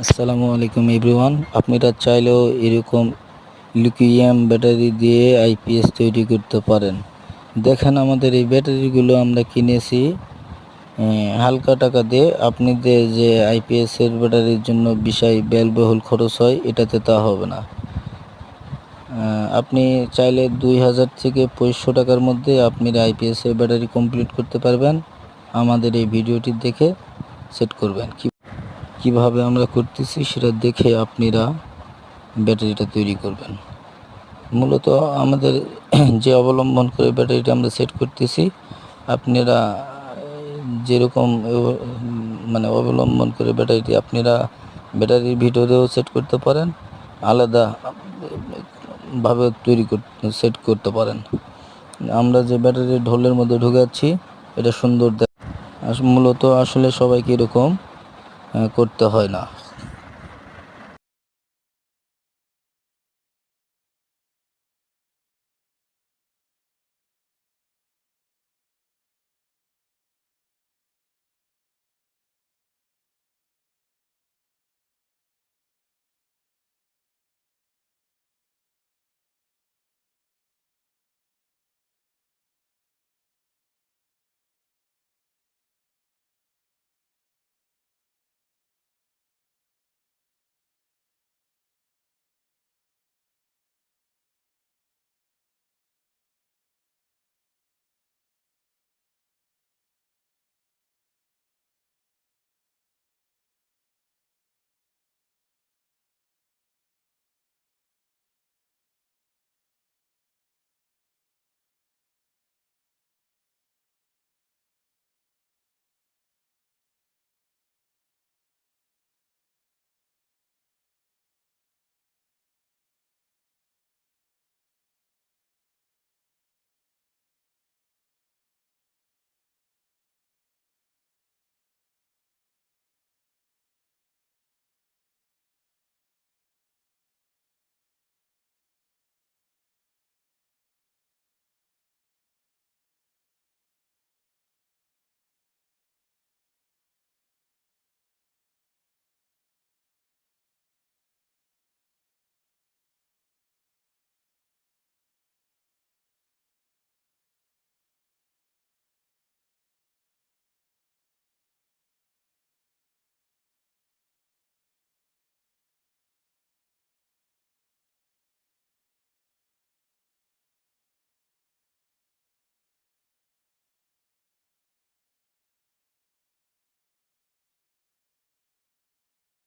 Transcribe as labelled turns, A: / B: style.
A: আসসালামু আলাইকুম এভরিওয়ান। আপনারা চাইলেও এরকম লিথিয়াম ব্যাটারি দিয়ে আইপিএস তৈরি করতে পারেন। দেখেন আমাদের এই ব্যাটারিগুলো আমরা কিনেছি হালকা টাকা দিয়ে। আপনাদের যে আইপিএসের ব্যাটারির জন্য বিশাল ব্যয়বহুল খরচ হয়, এটাতে তা হবে না। আপনি চাইলে 2000 থেকে 2500 টাকার মধ্যে আপনারা আইপিএসের ব্যাটারি কমপ্লিট করতে পারবেন। আমাদের এই ভিডিওটি দেখে সেট করবেন। কিভাবে আমরা করতেছি সেটা দেখে আপনারা ব্যাটারিটা তৈরি করবেন। মূলত আমাদের যে অবলম্বন করে ব্যাটারিটা আমরা সেট করতেছি, আপনারা যেরকম অবলম্বন করে ব্যাটারিটি আপনারা ব্যাটারির ভিতরেও সেট করতে পারেন, আলাদাভাবে সেট করতে পারেন। আমরা যে ব্যাটারি ঢোলের মধ্যে ঢুকাচ্ছি এটা সুন্দর মূলত আসলে সবাইকে এরকম করতে হয় না।